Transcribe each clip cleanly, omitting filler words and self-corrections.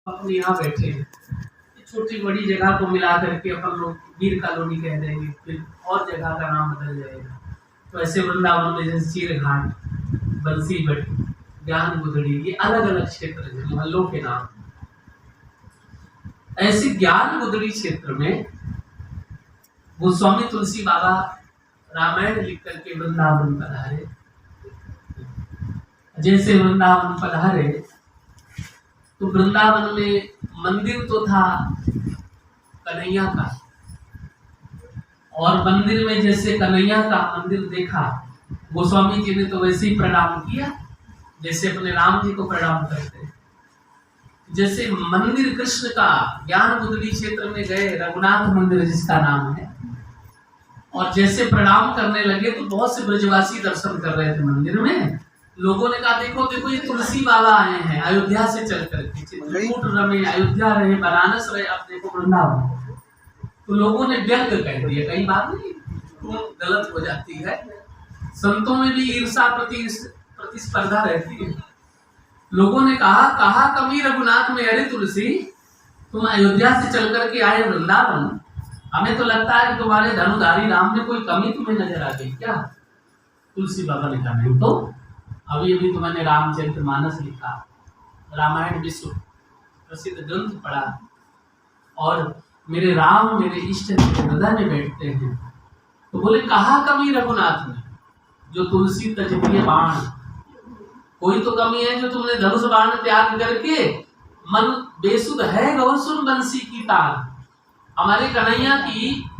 अपने यहाँ बैठे हैं, छोटी बड़ी जगह को मिला करके अपन लोग वीर कॉलोनी कह देंगे, फिर और जगह का नाम बदल जाएगा। तो ऐसे वृंदावन में जैसे चीर घाट, बंसी भट्ट, ज्ञान गुदड़ी, ये अलग अलग क्षेत्र हैं मोहल्लों के नाम। ऐसे ज्ञान गुदड़ी क्षेत्र में गोस्वामी तुलसी बाबा रामायण लिख करके वृंदावन पधारे। जैसे वृंदावन पधारे तो वृंदावन में मंदिर तो था कन्हैया का, और मंदिर में जैसे कन्हैया का मंदिर देखा, गोस्वामी जी ने तो वैसे ही प्रणाम किया जैसे अपने राम जी को प्रणाम करते हैं। जैसे मंदिर कृष्ण का ज्ञान गुदड़ी क्षेत्र में गए, रघुनाथ मंदिर जिसका नाम है, और जैसे प्रणाम करने लगे तो बहुत से ब्रजवासी दर्शन कर रहे थे मंदिर में। लोगों ने कहा देखो देखो ये तुलसी बाबा आए हैं अयोध्या से चल करके, चित्रकूट रहे, अयोध्या रहे, बनारस रहे, अब देखो वृंदावन। तो लोगों ने व्यंग कह दिया, कई बात नहीं तुम गलत हो जाती है, संतों में भी ईर्षा प्रतिस्पर्धा रहती है। लोगों ने कहा कमी रघुनाथ में, अरे तुलसी तुम अयोध्या से चल करके आए वृंदावन, हमें तो लगता है कि तुम्हारे धनुधारी राम में कोई कमी तुम्हें नजर आ गई क्या? तुलसी बाबा ने कहा नहीं, तो अभी अभी तो मैंने रामचरितमानस लिखा, रामायण विश्व प्रसिद्ध ग्रंथ पढ़ा, और मेरे राम मेरे इष्ट हृदय में बैठते हैं। तो बोले कहा कमी रघुनाथ में, जो तुलसी तज दिए बाण, कोई तो कमी है जो तुमने धनुष बाण त्याग करके मन बेसुध है गौ सुन बंसी की तान। हमारे कन्हैया की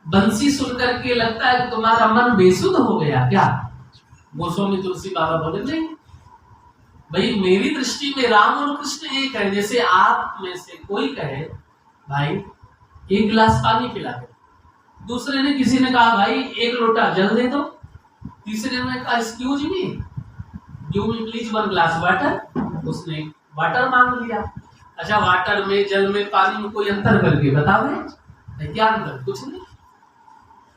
बंसी सुन करके लगता है कि तुम्हारा मन बेसुध हो गया क्या? गोस्वामी तुलसी बाबा बोले नहीं भाई, मेरी दृष्टि में राम और कृष्ण एक है। जैसे आप में से कोई कहे भाई एक गिलास पानी पिला दो, दूसरे ने किसी ने कहा भाई एक लोटा जल दे दो, तीसरे ने कहा excuse me give me please one glass water, उसने वाटर मांग लिया। अच्छा वाटर में, जल में, पानी में कोई अंतर करके बताओ क्या अंतर? कुछ नहीं।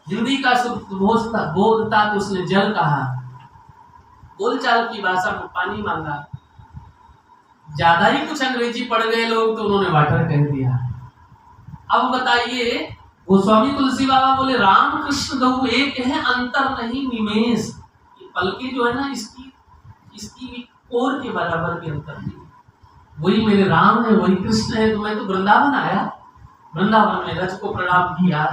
हिंदी का बोध था तो उसने जल कहा, बोलचाल की भाषा में पानी मांगा। ज्यादा ही कुछ अंग्रेजी पढ़ गए लोग तो उन्होंने वाटर कह दिया। अब बताइए, गोस्वामी तुलसी बाबा बोले राम कृष्ण दो एक है, अंतर नहीं निमेष। ये पलके जो है ना, इसकी कोर के बराबर भी अंतर नहीं। वही मेरे राम है, वही कृष्ण है। तो मैं तो वृंदावन आया, वृंदावन में रज को प्रणाम किया,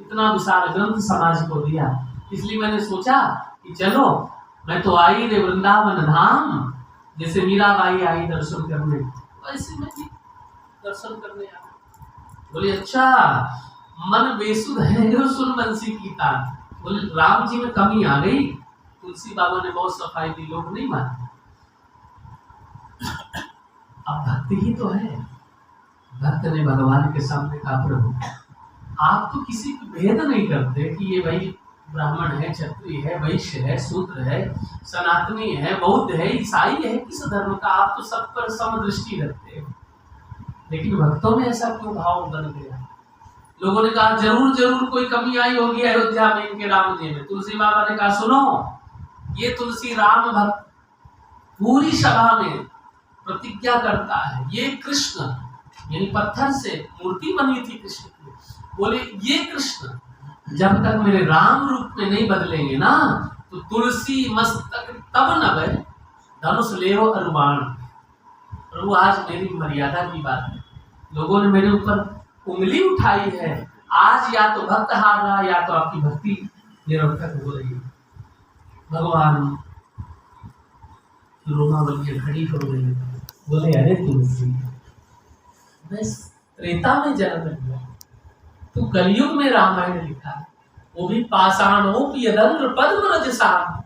इतना विशाल ग्रंथ समाज को दिया, इसलिए मैंने सोचा कि चलो मैं तो आई रे वृंदावन धाम, जैसे मीराबाई आई दर्शन करने, वैसे मैं भी दर्शन करने आया। बोले अच्छा मन बेसुध है जो सुन बंसी की तान। बोले राम जी में कमी आ गई। तुलसी बाबा ने बहुत सफाई दी, लोग नहीं मानते। अब भक्ति ही तो है। भक्त ने भगवान के सामने कहा प्रभु आप तो किसी को भेद नहीं करते कि ये भाई ब्राह्मण है, क्षत्रिय है, वैश्य है, शूद्र है, सनातनी है, बौद्ध है, ईसाई है, किस धर्म का, आप तो सब पर समदृष्टि रखते हैं। लेकिन भक्तों में ऐसा क्यों भाव बन गया? लोगों ने कहा जरूर जरूर कोई कमी आई होगी अयोध्या में इनके राम जी में। तुलसी बाबा ने कहा सुनो, ये तुलसी राम भक्त पूरी सभा में प्रतिज्ञा करता है, ये कृष्ण, यानी पत्थर से मूर्ति बनी थी कृष्ण की, बोले ये कृष्ण जब तक मेरे राम रूप में नहीं बदलेंगे ना, तो तुलसी मस्तक तब नभे धनुष लेवो अरुबाण। प्रभु आज मेरी मर्यादा की बात है, लोगों ने मेरे ऊपर उंगली उठाई है, आज या तो भक्त हार रहा, या तो आपकी भक्ति निरर्थक हो रही है। भगवान रोमावली खड़ी हो गई। बोले अरे तुलसी मैं त्रेता में जन्म लिया, तू कलयुग में रामायण लिखा, वो भी पाषाणों यदंत्र पद्म रजसाम।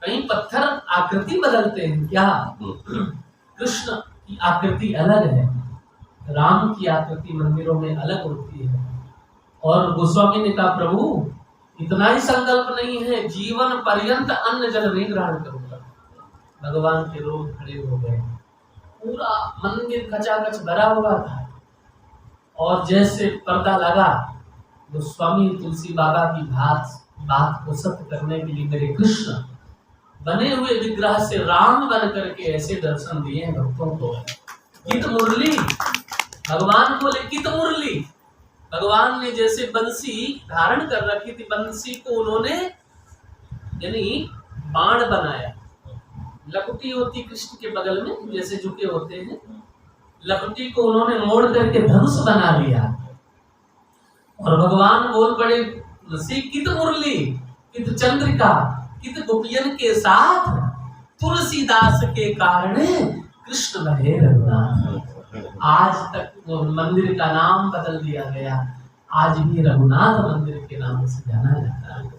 कहीं पत्थर आकृति बदलते हैं क्या? कृष्ण की आकृति अलग है, राम की आकृति मंदिरों में अलग होती है। और गोस्वामी ने कहा प्रभु इतना ही संकल्प नहीं है, जीवन पर्यंत अन्न जल नहीं ग्रहण करूंगा। भगवान के रोग खड़े हो गए, पूरा मंदिर खचाखच भरा हुआ था, और जैसे पर्दा लगा, गोस्वामी तुलसी बाबा की बात को सत्य करने के लिए मेरे कृष्ण बने हुए विग्रह से राम बन करके ऐसे दर्शन दिए भक्तों को। कित मुरली, भगवान बोले कित मुरली। भगवान ने जैसे बंसी धारण कर रखी थी, बंसी को उन्होंने यानी बाण बनाया। लकुटी होती कृष्ण के बगल में जैसे झुके होते हैं, लकुटी को उन्होंने मोड़ करके धनुष बना लिया। और भगवान बोल पड़े कित मुरली, कित चंद्रिका, कित गोपियन के साथ तुलसीदास के कारण कृष्ण भजे रघुनाथ। आज तक वो मंदिर का नाम बदल दिया गया, आज भी रघुनाथ मंदिर के नाम से जाना जाता है।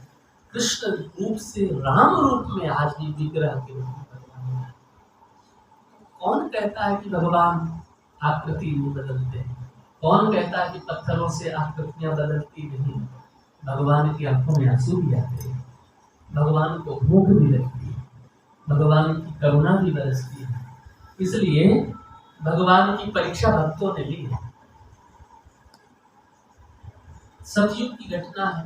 कृष्ण रूप से राम रूप में आज भी विग्रह के रूप में भगवान है। कौन कहता है कि भगवान आकृति नहीं बदलते? कौन कहता है कि पत्थरों से आकृतियां बदलती नहीं? भगवान की आंखों में आंसू भी आते हैं, भगवान को भूख भी लगती है, भगवान की करुणा भी बरसती है। इसलिए भगवान की परीक्षा भक्तों ने ली है। सतयुग की घटना है,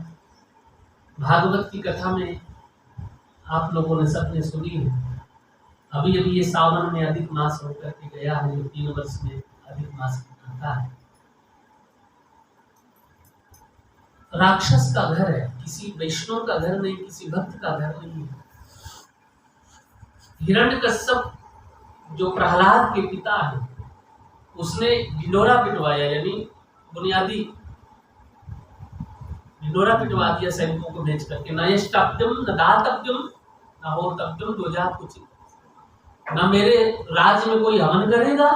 भागवत की कथा में आप लोगों ने सबने सुनी है। अभी अभी ये सावन में अधिक मास होकर के गया है, जो 3 वर्ष में अधिक मास आता है। राक्षस का घर है, किसी वैष्णव का घर नहीं, किसी भक्त का घर नहीं है। हिरण्यकश्यप जो प्रहलाद के पिता है, उसने ढिंढोरा पिटवाया, यानी बुनियादी ढिंढोरा पिटवा दिया सैनिकों को भेज करके। न यष्टव्यम न दातव्यम न होतव्यम द्वजात कुछ, न मेरे राज्य में कोई हवन करेगा,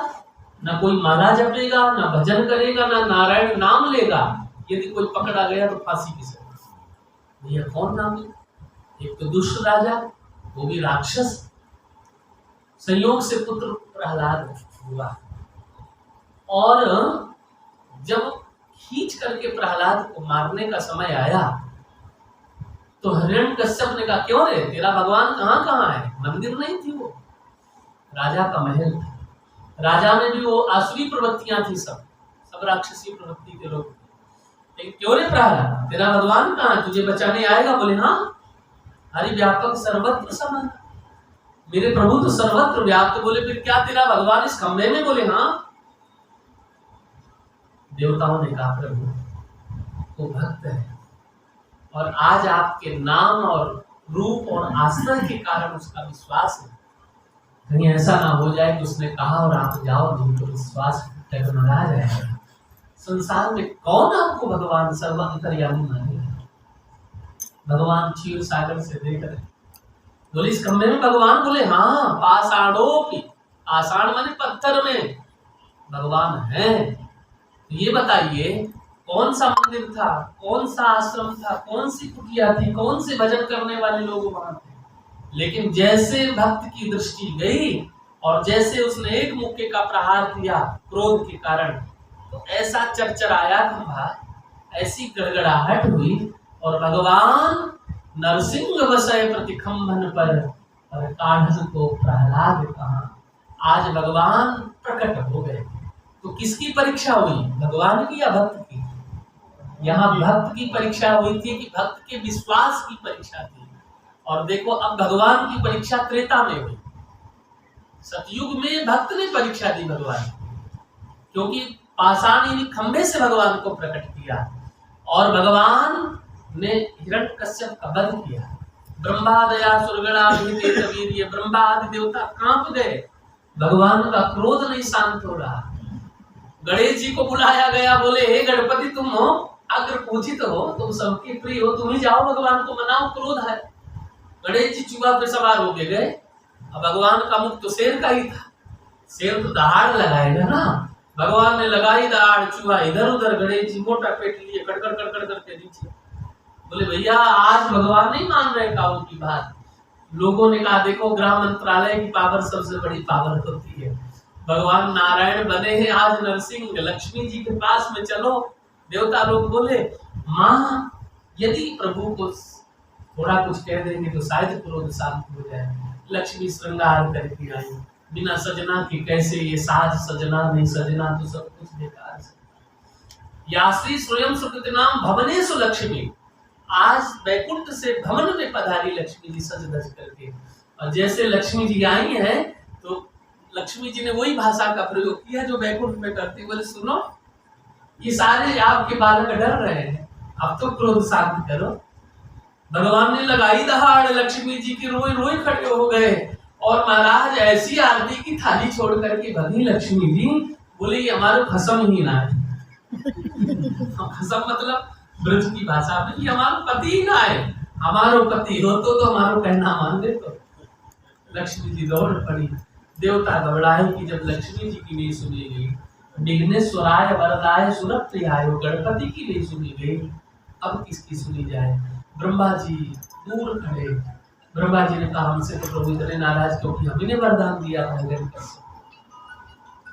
न कोई माला जपेगा, न भजन करेगा, न नारायण नाम लेगा। यदि कोई पकड़ा गया तो फांसी की सजा। भैया कौन नाम है? एक तो दुष्ट राजा, वो भी राक्षस, संयोग से पुत्र प्रहलाद हुआ। और जब खींच करके प्रहलाद को मारने का समय आया तो हिरण्यकश्यप ने कहा, क्यों रे, तेरा भगवान कहाँ कहाँ है? मंदिर नहीं थी वो, राजा का महल था। राजा में भी वो आसुरी प्रवृत्तियां थी, सब राक्षसी प्रवृत्ति के लोग। लेकिन क्यों रे प्रहलाद, तेरा भगवान कहाँ है? तुझे बचाने आएगा? बोले हाँ, हरि व्यापक सर्वत्र समान, मेरे प्रभु तो सर्वत्र व्याप्त। बोले फिर क्या तेरा भगवान इस खंबे में? बोले हाँ। देवताओं ने कहा, प्रभु वो भक्त है और आज आपके नाम और रूप और आश्रय के कारण उसका विश्वास है। कहीं ऐसा ना हो जाए कि उसने कहा और आप जाओ नहीं तो विश्वास डगमगा जाएगा। संसार में कौन आपको भगवान सर्व अंतर्यामी मानेगा? भगवान क्षीर सागर से देख रहे, बोले इस खंबे में भगवान? बोले हाँ, पाषाणोपि, आषाढ़ माने पत्थर में भगवान है। तो ये बताइए कौन सा मंदिर था, कौन सा आश्रम था, कौन सी कुटिया थी, कौन से भजन करने वाले लोग वहां थे? लेकिन जैसे भक्त की दृष्टि गई और जैसे उसने एक मुक्के का प्रहार किया क्रोध के कारण, तो ऐसा चरचराया खंभा, ऐसी गड़गड़ाहट हुई और भगवान नरसिंह बसय प्रतिखंभन पर काढ़न को प्रहलाद कहा। आज भगवान प्रकट हो गए। तो किसकी परीक्षा हुई, भगवान की या भक्त की? यहाँ भक्त की परीक्षा हुई थी कि भक्त के विश्वास की परीक्षा थी। और देखो अब भगवान की परीक्षा त्रेता में हुई। सतयुग में भक्त ने परीक्षा दी भगवान, क्योंकि पाषाण यानी खंभे से भगवान को प्रकट किया और भगवान ने हिरण्यकश्यप का वध किया। ब्रह्मा दया सुरगणा वीर्य, ब्रह्मा आदि देवता कांप गए। भगवान का क्रोध नहीं शांत हो रहा। गणेश जी को बुलाया गया, बोले हे गणपति तुम हो अग्र पूजित हो, तुम सबके प्रिय हो, तुम ही जाओ भगवान को मनाओ, क्रोध है। गणेश जी चूहा पे सवार होके गए। अब भगवान का मुख तो शेर का ही था, शेर तो दहाड़ लगाएगा ना। भगवान ने लगाई दहाड़, चूहा इधर उधर, गणेश जी मोटा पेट लिए कड़कड़ कड़कड़ करके नीचे। बोले भैया आज भगवान नहीं मान रहे काऊ की बात। लोगों ने कहा देखो गृह मंत्रालय की पावर सबसे बड़ी पावर होती है। भगवान नारायण बने हैं आज नरसिंह, लक्ष्मी जी के पास में चलो। देवता लोग बोले माँ यदि प्रभु को थोड़ा कुछ कह देंगे तो शायद क्रोध शांत हो जाए। लक्ष्मी श्रृंगार करके आई, बिना सजना के कैसे ये साज सजना नहीं सजना तो सब कुछ बेकार से। याश्री स्वयं सुकृत नाम भवनेषु लक्ष्मी, आज वैकुंठ से भवन में पधारी लक्ष्मी जी सज धज करके। और जैसे लक्ष्मी जी आई हैं तो लक्ष्मी जी ने वही भाषा का प्रयोग किया जो बैकुंठ में करती। बोले सुनो, ये सारे आपके बालक डर रहे हैं, अब तो क्रोध शांत करो। भगवान ने लगाई दहाड़, लक्ष्मी जी की रोए रोए खड़े हो गए और महाराज ऐसी आरती की थाली छोड़ करके भगी लक्ष्मी जी। बोले ये हमारे खसम ही ना है। खसम मतलब ब्रज की भाषा में ये हमारा पति ही ना है, हमारो पति हो तो हमारो कहना मान ले। तो लक्ष्मी जी दौड़ पड़ी। देवता घबराए कि जब लक्ष्मी जी की नहीं सुनी गई, विघ्नेश्वराय वरदाय सुरप्रियाय, गणपति की नहीं सुनी गई, अब किसकी सुनी जाए। ब्रह्मा जी दूर खड़े। ब्रह्मा जी ने कहा हमसे तो प्रभु इतने नाराज क्योंकि हम ही वरदान दिया था।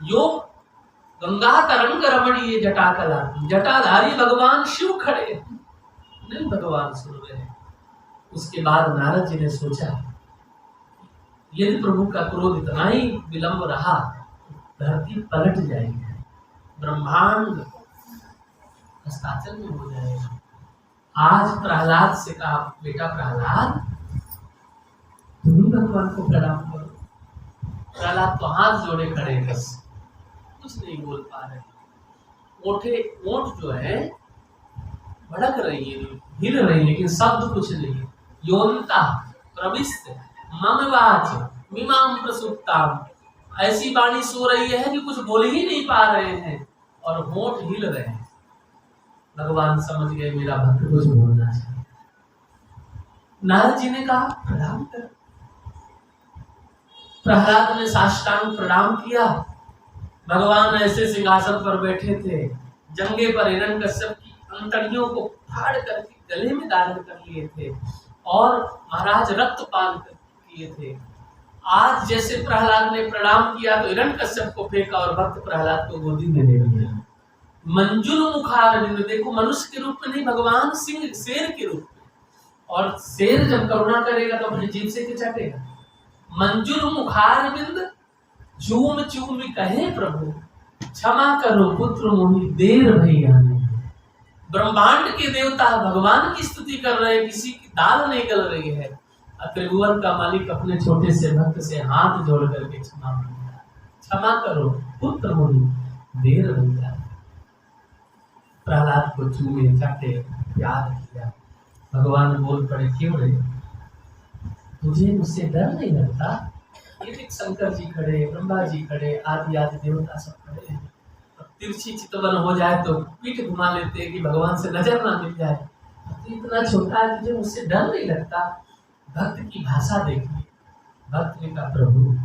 यो गंगा तरंग रमणीय जटा कला, जटाधारी भगवान शिव खड़े नहीं, भगवान सुन रहे। उसके बाद नारद जी ने सोचा यदि प्रभु का क्रोध इतना ही विलंब रहा धरती पलट जाएगी, ब्रह्मांड हस्ताचल में हो जाएगा। आज प्रहलाद से कहा बेटा प्रहलाद तुम ही भगवान को प्रणाम करो। प्रहलाद तो हाथ जोड़े खड़े, बस कुछ नहीं बोल पा रहे। ओठ जो है भड़क रही है, हिल रही, लेकिन शब्द कुछ नहीं। योनिता प्रविष्ट ममवाच मिमाम प्रसुप्ताम, ऐसी वाणी सो रही है कि कुछ बोल ही नहीं पा रहे हैं और होठ हिल रहे हैं। भगवान समझ गए मेरा भक्त कुछ बोलना चाहिए। नारद जी ने कहा प्रणाम कर। प्रहलाद ने साष्टांग प्रणाम किया। भगवान ऐसे सिंहासन पर बैठे थे, जंगे पर हिरण्यकश्यप की अंतड़ियों को फाड़ करके गले में धारण कर लिए थे और महाराज रक्तपान किए थे। आज जैसे प्रहलाद ने प्रणाम किया तो हिरण्यकश्यप को फेंका और भक्त प्रहलाद को गोदी में ले लिया। मंजुल मुखारविंद, देखो मनुष्य के रूप में नहीं, भगवान सिंह शेर के रूप में, और शेर जब करुणा करेगा तो अपनी जीभ से खिंचाटेगा। मंजुल मुखारविंद झूम चूम कहे प्रभु, क्षमा करो पुत्र मोहि देर भई आने। ब्रह्मांड के देवता भगवान की स्तुति कर रहे हैं, किसी की दाल नहीं गल रही है। त्रिभुवन का मालिक अपने छोटे से भक्त से हाथ जोड़ करके क्षमा मांगा, क्षमा करो पुत्र मोहि देर भई आने। प्रहलाद को चूमे चाटे प्यार किया। भगवान बोल पड़े क्यों रे, तुझे मुझसे डर नहीं लगता? ये शंकर जी खड़े, ब्रह्मा जी खड़े, आदि आदि देवता सब खड़े हैं। तिरछी चितवन हो जाए तो पीठ घुमा लेते हैं कि भगवान से नजर ना मिल जाए। तो इतना छोटा है, तुझे मुझसे डर नहीं लगता? भक्त की भाषा देखिए। भक्त ने कहा प्रभु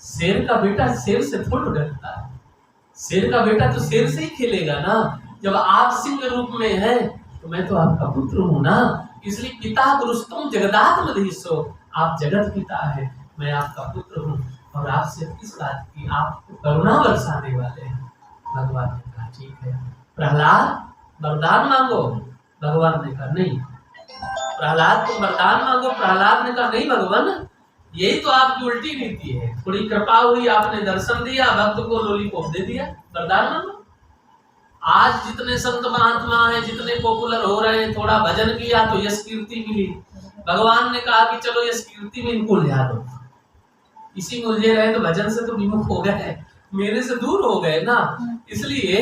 शेर का बेटा शेर से थोड़ा डरता है, शेर का बेटा तो शेर से ही खेलेगा ना। जब आप सिंह रूप में हैं तो मैं तो आपका पुत्र हूं ना, इसलिए पिता गुरुस्तम जगदात्मधीशो, आप जगत पिता है, मैं आपका पुत्र हूँ और आपसे किस बात की आपको करुणा बरसाने वाले हैं। भगवान ने कहा ठीक है प्रहलाद वरदान मांगो। भगवान ने कहा नहीं। प्रहलाद तुम वरदान मांगो। प्रहलाद ने कहा नहीं भगवान, यही तो आपकी उल्टी नीति है, थोड़ी कृपा हुई, आपने दर्शन दिया, भक्त को लॉलीपॉप दे दिया, वरदान मांगो। आज जितने संत महात्मा हैं, जितने पॉपुलर हो रहे हैं, थोड़ा भजन किया तो यश कीर्ति मिली। भगवान ने कहा कि चलो यश कीर्ति में इनको उलझा दो, इसी में उलझे रहे तो भजन से तो विमुख हो गए, मेरे से दूर हो गए ना। इसलिए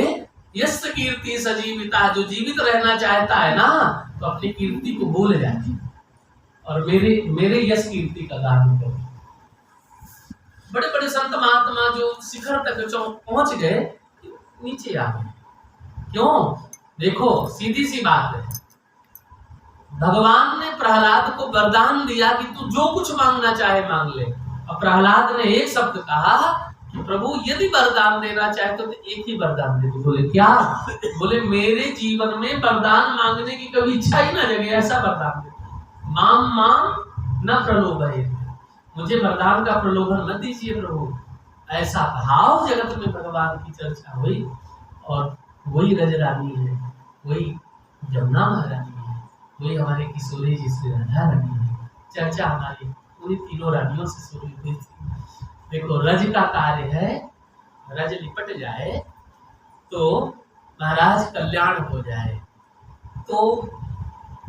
यश कीर्ति सजीविता, जो जीवित रहना चाहता है ना तो अपनी कीर्ति को भूल जाए और मेरे यश कीर्ति का गान करो। बड़े बड़े संत महात्मा जो शिखर तक पहुंच गए नीचे आ गए। क्यों? देखो सीधी सी बात है, भगवान ने प्रहलाद को वरदान दिया कि तू जो कुछ मांगना चाहे मांग ले। और प्रहलाद ने एक शब्द कहा कि प्रभु यदि वरदान देना चाहे तो एक ही वरदान दे दो। बोले क्या? बोले मेरे जीवन में वरदान मांगने की कभी इच्छा ही ना जगे, ऐसा वरदान दे। माम माम न प्रलोभय, मुझे वरदान का प्रलोभन न दीजिए प्रभु। ऐसा भाव जगत में भगवान की चर्चा हुई और वही रजरानी है, वही जमुना महारानी है, वही हमारे किशोरी जी श्री राधा रानी है। चर्चा हमारी पूरी तीनों रानियों से शुरू हुई थी। देखो रज का कार्य है, रज निपट जाए तो महाराज कल्याण हो जाए, तो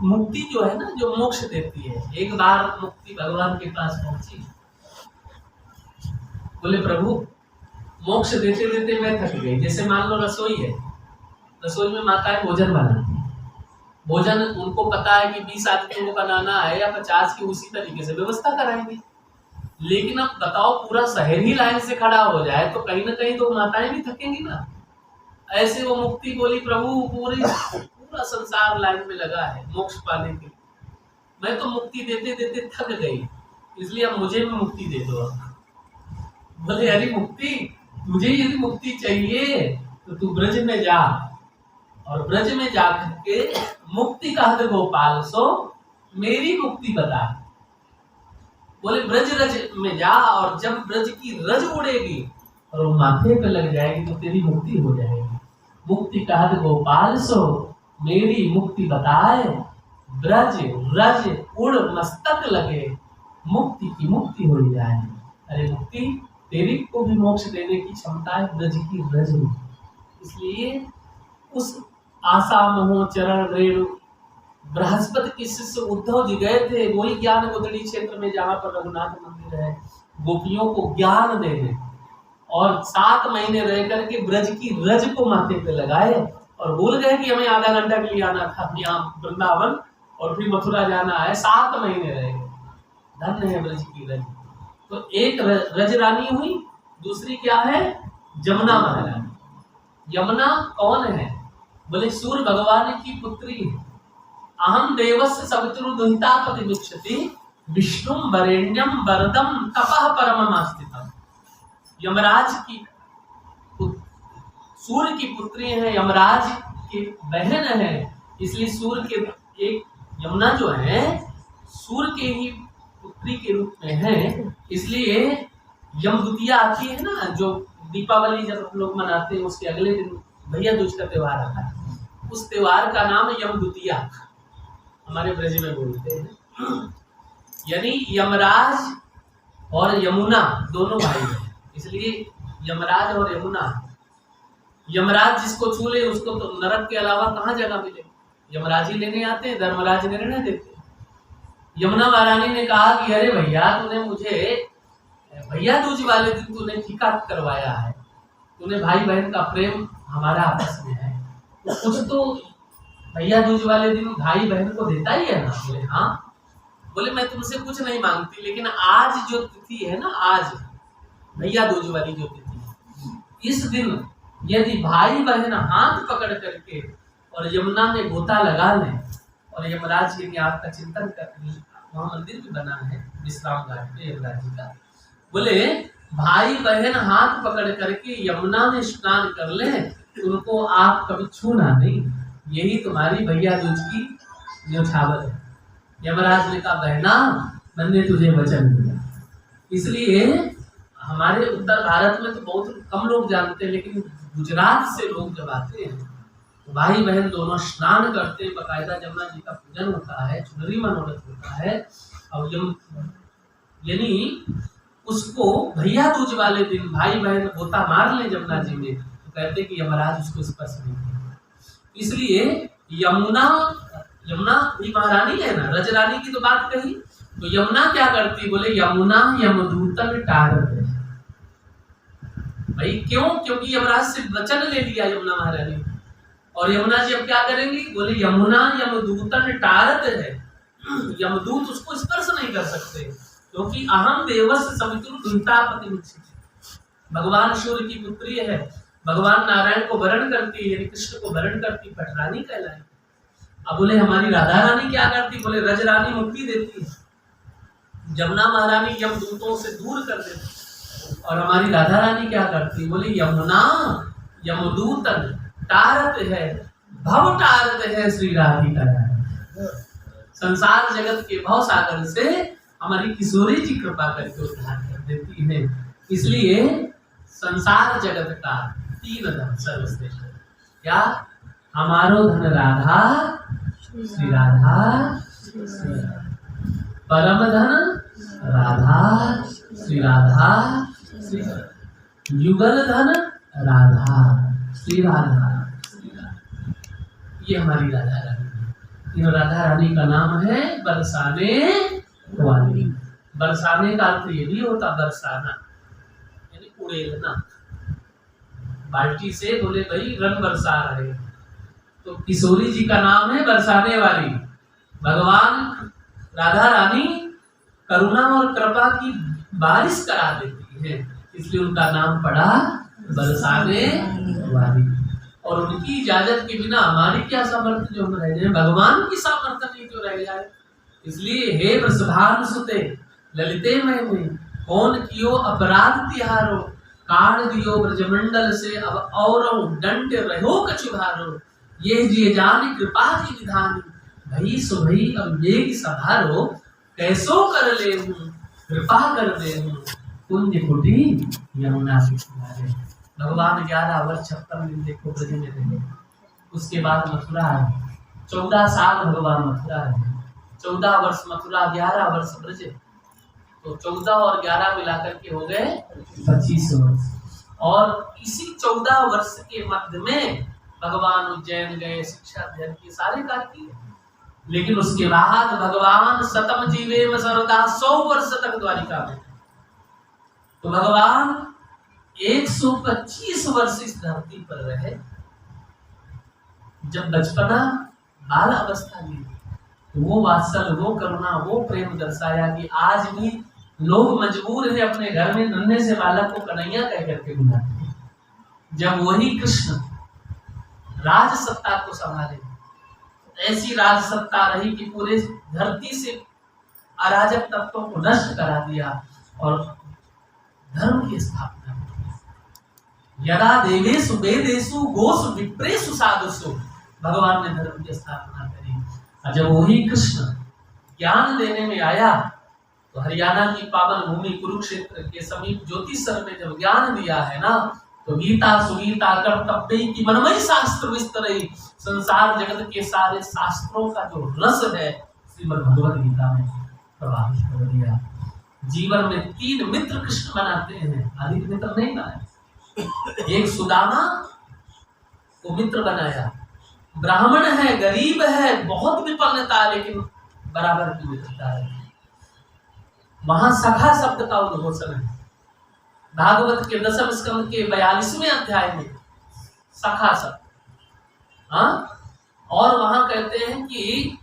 मुक्ति जो है ना, जो मोक्ष देती है। एक बार मुक्ति भगवान के पास पहुंची, बोले प्रभु मोक्ष देते देते मैं थक गई। जैसे मान लो रसोई है, रसोई में माताएं भोजन बनाती हैं, भोजन उनको पता है कि 20 आदमियों को बनाना है या 50 की, उसी तरीके से व्यवस्था कराएंगे। लेकिन अब बताओ पूरा शहर ही लाइन से खड़ा हो जाए तो कहीं ना कहीं तो माताएं भी थकेंगी ना। ऐसे वो मुक्ति बोली प्रभु पूरा संसार लाइन में लगा है मोक्ष पाने के लिए, मैं तो मुक्ति देते देते थक गई, इसलिए अब मुझे भी मुक्ति दे दो। बोले अरे मुक्ति, तुझे यदि मुक्ति चाहिए तो तू ब्रज में जा, और ब्रज में जा करके मुक्ति कहत गोपाल सो मेरी मुक्ति बता। बोले ब्रज रज में जा, और जब ब्रज की रज उड़ेगी और वो माथे पे लग जाएगी तो तेरी मुक्ति हो जाएगी। मुक्ति कहत गोपाल सो मेरी मुक्ति बताए, ब्रज रज उड़ मस्तक लगे मुक्ति की मुक्ति हो जाए। अरे मुक्ति, तेरी को भी मोक्ष देने की क्षमता है ब्रज की रज में। इसलिए उस आशा मोह चरण रेणु बृहस्पति के शिष्य उद्धव जी गए थे वही ज्ञान गोदड़ी क्षेत्र में जहाँ पर रघुनाथ मंदिर है, गोपियों को ज्ञान देने, और 7 महीने रह करके ब्रज की रज को माथे पे लगाए और भूल गए कि हमें आधा घंटा के लिए आना था यहाँ वृंदावन और फिर मथुरा जाना है। 7 महीने रह गए। धन्य है ब्रज की रज। तो एक रज रानी हुई, दूसरी क्या है? यमुना महारानी। यमुना कौन है? बोले सूर्य भगवान की पुत्री है। अहम देवस्य सवितुर दुहितापति विक्षति विष्णु वरेण्यम वरदम तपः परममास्थितम्। यमराज की सूर्य की पुत्री है, यमराज की बहन है, इसलिए सूर्य के एक यमुना जो है सूर्य के ही पुत्री के रूप में है। इसलिए यमदूतिया आती है ना, जो दीपावली जब हम लोग मनाते हैं उसके अगले दिन भैया दूज का त्योहार आता है, उस त्योहार का नाम है यमदूतिया, हमारे ब्रज में बोलते हैं। यानी यमराज और यमुना दोनों भाई हैं, इसलिए यमराज और यमुना। यमराज जिसको छू ले उसको तो नरक के अलावा कहाँ जगह मिले, यमराज ही लेने आते हैं, धर्मराज निर्णय देते। यमुना महारानी ने कहा कि अरे भैया, तूने मुझे भैया दूज वाले दिन तूने फीका करवाया है, तूने भाई बहन का प्रेम हमारा आपस में है, तो कुछ तो भैया दूज वाले दिन भाई बहन को देता ही है ना। बोले हाँ। बोले मैं तुमसे कुछ नहीं मांगती, लेकिन आज जो तिथि है ना, आज भैया दूज वाली जो तिथि है, इस दिन यदि भाई बहन हाथ पकड़ करके और यमुना में गोता लगा लें और यमराज यदि आपका चिंतन कर, वहाँ मंदिर भी बना है विश्राम घाट पे यमराज जी का, बोले भाई बहन हाथ पकड़ करके यमुना में स्नान कर ले, उनको आप कभी छूना नहीं, यही तुम्हारी भैया दूज की न्योछावर है। यमराज ने कहा बहना, मैंने तुझे वचन दिया। इसलिए हमारे उत्तर भारत में तो बहुत कम लोग जानते हैं, लेकिन गुजरात से लोग जब आते हैं तो भाई बहन दोनों स्नान करते हैं, बाकायदा जमुना जी का पूजन होता है, चुनरी मनोरथ होता है, और यानी उसको भैया दूज वाले दिन भाई बहन गोता मार ले जमुना जी में, तो कहते कि यमराज उसको स्पर्श नहीं करेगा। इसलिए यमुना भी महारानी है ना, रजरानी की तो बात कही, तो यमुना क्या करती? बोले यमुना यमदूतन टारत है। भाई क्यों? क्योंकि यमराज से वचन ले लिया यमुना महारानी, और यमुना जी अब क्या करेंगी? बोले यमुना यमदूतन टारत है, यमदूत उसको स्पर्श नहीं कर सकते, क्योंकि अहम देवस्य सवितुर दुहितापति विक्षति। भगवान सूर्य की पुत्री है, भगवान नारायण को वरण करती है, यानी कृष्ण को वरण करती, पटरानी कहलाई। अब बोले हमारी राधा रानी क्या करती? बोले रज रानी मुक्ति देती है, यमुना महारानी यमदूतों से दूर कर देती, और हमारी राधा रानी क्या करती? बोले यमुना यमदूतन टारत है, भव टारत है श्री राधिका। संसार जगत के भव सागर से हमारी किशोरी जी कृपा करके उद्धार कर देती है। इसलिए संसार जगत का 3 धन सर्वश्रेष्ठ। क्या? हमारो धन राधा, श्री राधा, परम धन राधा, श्री राधा, युगल धन राधा, श्री राधा, ये हमारी राधा रानी। ये राधा रानी का नाम है बरसाने वाली। बरसाने का अर्थ ये भी होता बरसाना, उड़ेलना, बाल्टी से बोले भाई रंग बरसा रहे। तो किशोरी जी का नाम है बरसाने वाली। भगवान राधा रानी करुणा और कृपा की बारिश करा देती है, इसलिए उनका नाम पड़ा बरसाने वाली। और उनकी इजाजत के बिना हमारी क्या सामर्थ्य जो हम रह जाए, भगवान की सामर्थ्य नहीं जो रह जाए। इसलिए हे वृषभानु सुते ललिते में कौन कियो अपराध तिहारो, काढ़ दियो ब्रजमंडल से अब और दंड रहो कछुहारो, ये जिये जान कृपा की विधान, भई सो भई अब ये की सभारो, कैसो कर ले हूँ कृपा कर दे हूँ, पुण्य कुटी यमुना के किनारे। भगवान 11 वर्ष 56 दिन देखो ब्रज में रहे। उसके बाद मथुरा है, 14 साल भगवान मथुरा रहे। 14 वर्ष मथुरा, 11 वर्ष ब्रज, तो 14 और 11 मिलाकर के हो गए 25 वर्ष। और इसी 14 वर्ष के मध्य में भगवान उज्जैन गए, शिक्षा अध्ययन की सारे कार्य किए। लेकिन उसके बाद भगवान शतम जीवे में सर्वदा 100 वर्ष तक द्वारिका में। तो भगवान 125 वर्ष इस धरती पर रहे। जब बचपना बाल अवस्था ली, तो वो वात्सल्य, वो करुणा, वो प्रेम दर्शाया कि आज भी लोग मजबूर है अपने घर में नन्हे से बालक को कन्हैया कह करके बुलाते हैं। जब वही कृष्ण राज सत्ता को संभाले, ऐसी राज सत्ता रही कि पूरे धरती से अराजक तत्वों को नष्ट करा दिया और धर्म की स्थापना की। यदा देवेषु वेदेषु गोषु विप्रेषु साधुषु, भगवान ने धर्म की स्थापना करी। और जब वही कृष्ण ज्ञान देने में आया, तो हरियाणा की पावन भूमि कुरुक्षेत्र के समीप ज्योतिषर में जब ज्ञान दिया है ना, तो गीता सुगीता कर्तव्य की मनमयी शास्त्र विस्तरई, संसार जगत के सारे शास्त्रों का जो रस है श्रीमद् भगवद गीता में प्रवाहित कर दिया। जीवन में 3 मित्र कृष्ण बनाते हैं, अधिक मित्र नहीं बनाए। एक सुदामा को मित्र बनाया, ब्राह्मण है, गरीब है, बहुत विपन्नता, लेकिन बराबर की मित्रता है। वहां सखा शब्द का उद्घोषण है भागवत के 10वें स्कंद के 42वें अध्याय में, सखा शब्द। हाँ, और वहां कहते हैं कि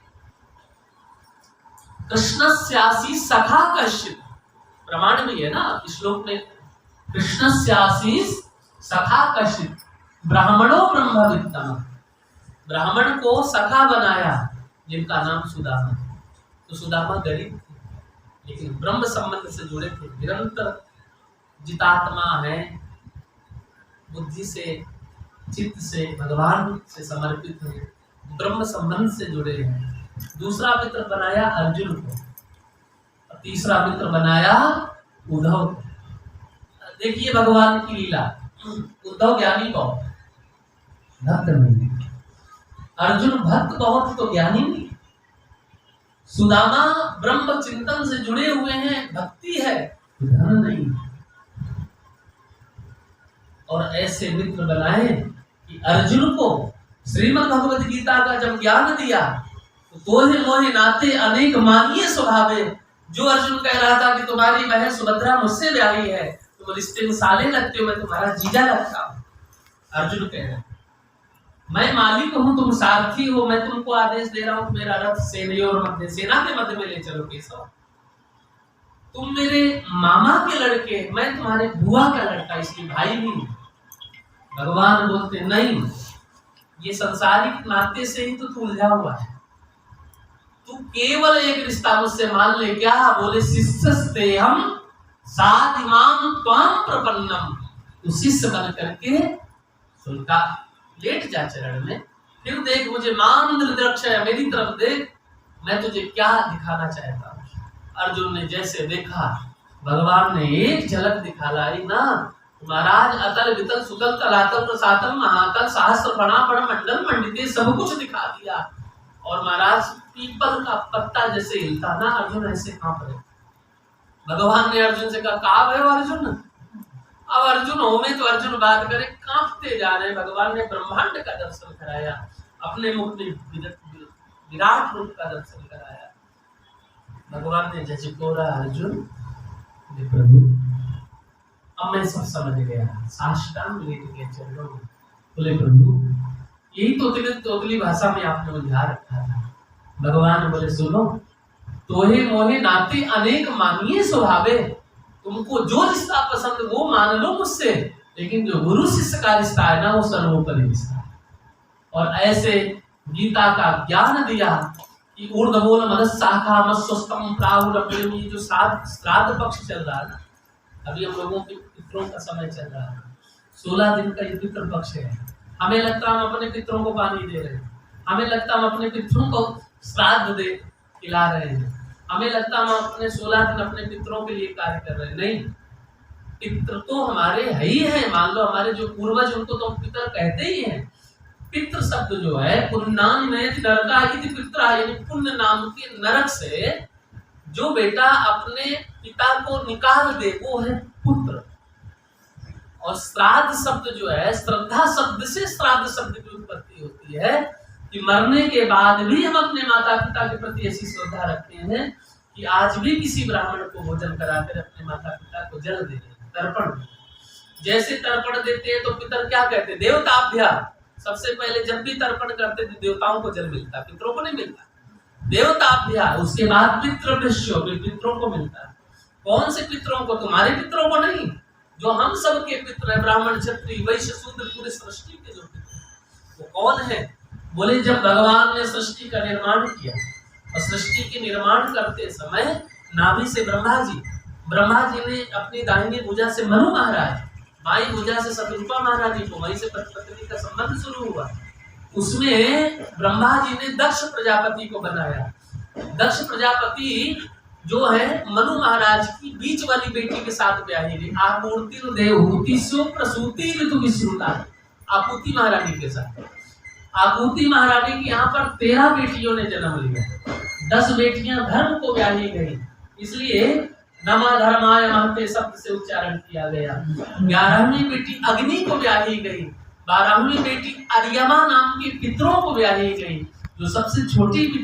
कृष्णस्यासी सखा कश्चित्, प्रमाण भी है ना श्लोक में, कृष्णस्यासी सखा कश्चित् ब्राह्मणो ब्रह्मविद्तम, ब्राह्मण को सखा बनाया जिनका नाम सुदामा। तो सुदामा गरीब थे, लेकिन ब्रह्म संबंध से जुड़े थे, निरंतर जितात्मा है, बुद्धि से चित्त से भगवान से समर्पित है, ब्रह्म संबंध से जुड़े हैं। दूसरा मित्र बनाया अर्जुन को, और तीसरा मित्र बनाया उद्धव को। देखिए भगवान की लीला, उद्धव ज्ञानी बहुत, भक्त नहीं। अर्जुन भक्त बहुत तो ज्ञानी नहीं। सुदामा ब्रह्म चिंतन से जुड़े हुए हैं, भक्ति है, धन नहीं। और ऐसे मित्र बनाए कि अर्जुन को श्रीमद् भगवद गीता का जब ज्ञान दिया, तो तोहे मोहे नाते अनेक मानिए स्वभावे, जो अर्जुन कह रहा था कि तुम्हारी बहन सुभद्रा मुझसे ब्याही है, तुम रिश्ते में साले लगते हो, मैं तुम्हारा जीजा लगता हूं। अर्जुन कह रहे, मैं मालिक हूं, तुम सारथी हो, मैं तुमको आदेश दे रहा हूं, मेरा रथ सेना के मध्य में ले चलो केशव। तुम मेरे मामा के लड़के, मैं तुम्हारे बुआ का लड़का, इसलिए भाई नहीं। भगवान बोलते नहीं, ये संसारिक नाते से ही तो तू उलझा हुआ है, तू केवल एक रिश्ता मुझसे मान ले। क्या बोले? शिष्यस्ते हम साथ इमाम त्वाम प्रपन्नम, तू शिष्य बन करके सुनता लेट जा चरण में, फिर देख मुझे मान दृक्षय, मेरी तरफ देख, मैं तुझे क्या दिखाना चाहता हूँ। अर्जुन ने जैसे देखा, भगवान ने एक झलक दिखा लाई ना, महाराज अतल वितल सुतल तलातल प्रसातल महातल सहस्त्र फणा फण मंडल मंडिते, सब कुछ दिखा दिया। और महाराज पीपल का पत्ता जैसे हिलता ना, अर्जुन ऐसे कांप रहे। भगवान ने अर्जुन से कहा, कहाँ गए अर्जुन? अब अर्जुन हो में तो अर्जुन बात करे, कांपते जा रहे। भगवान ने ब्रह्मांड का दर्शन कराया, अपने मुख में विराट रूप का दर्शन कराया। भगवान ने झिझकोरा, अर्जुन प्रभु। अब मैं सब समझ गया। साष्टांग लेट के चरणों में बोले प्रभु यही तोतली भाषा में आपने उलझा रखा था। भगवान बोले सुनो, तोहे मोहे नाते अनेक मानिए स्वभावे, तुमको जो रिश्ता पसंद वो मान लो मुझसे, लेकिन जो गुरु शिष्य का रिश्ता है ना वो सर्वोपरि रिश्ता है। और ऐसे गीता का ज्ञान दिया कि ऊर्ध्वमूल मनस्साखा मस्वस्तम प्राहुरप्रेम। ये जो श्राद्ध पक्ष चल रहा है ना, अभी हम लोगों के पितरों का समय चल रहा है, 16 दिन का ये पितृ पक्ष है। हमें लगता है हम अपने पितरों को पानी दे रहे हैं, हमें लगता है हम अपने पितरों को श्राद्ध दे खिला रहे हैं, हमें लगता है हम अपने 16 दिन अपने पितरों के लिए कार्य कर रहे हैं। नहीं, पितृ तो हमारे है ही है। मान लो हमारे जो पूर्वज उनको तो हम पितर कहते ही हैं। पितृ शब्द जो है पुण्यनाम नयति नरका इति पितरा, यानी पुण्य नाम के नरक से जो बेटा अपने पिता को निकाल दे वो है पुत्र। और श्राद्ध शब्द जो है, श्रद्धा शब्द से श्राद्ध शब्द की उत्पत्ति होती है कि मरने के बाद भी हम अपने माता पिता के प्रति ऐसी श्रद्धा रखते हैं कि आज भी किसी ब्राह्मण को भोजन कराकर अपने माता पिता को जल दे, तर्पण। जैसे तर्पण देते हैं तो पितर क्या कहते हैं, देवताभ्या। सबसे पहले जब भी तर्पण करते थे देवताओं को जल मिलता, पितरों को नहीं मिलता। देवताभ्या, उसके बाद पितृभ्यो, पितरों को मिलता। कौन से पितरों को? तुम्हारे पितरों को नहीं, जो हम सब के पितर है, ब्राह्मण क्षत्रिय वैश्य शूद्र, पूरे सृष्टि के जो पितर, वो कौन है? बोले जब भगवान ने सृष्टि का निर्माण किया और सृष्टि के निर्माण करते समय नाभि से ब्रह्मा जी ने अपनी दाहिनी भुजा से मनु महाराज, बाई भुजा से शतरूपा महारानी को, वहीं से पत्नी का संबंध शुरू हुआ। उसमें ब्रह्मा जी ने दक्ष प्रजापति को बनाया। दक्ष प्रजापति जो है मनु महाराज की बीच वाली बेटी के साथ ब्याही गई। आपूर्ति देवहूति सो प्रसूति ऋतु विश्रुता, आपूर्ति महारानी के साथ। आपूर्ति महारानी की यहाँ पर 13 बेटियों ने जन्म लिया, 10 बेटियां धर्म को ब्याही गई, इसलिए नमा धर्माय महते शब्द से उच्चारण किया गया। 11वीं बेटी अग्नि को ब्याही गई, 12वीं बेटी अर्यमा नाम के पितरों को ब्याही गई। जो सबसे छोटी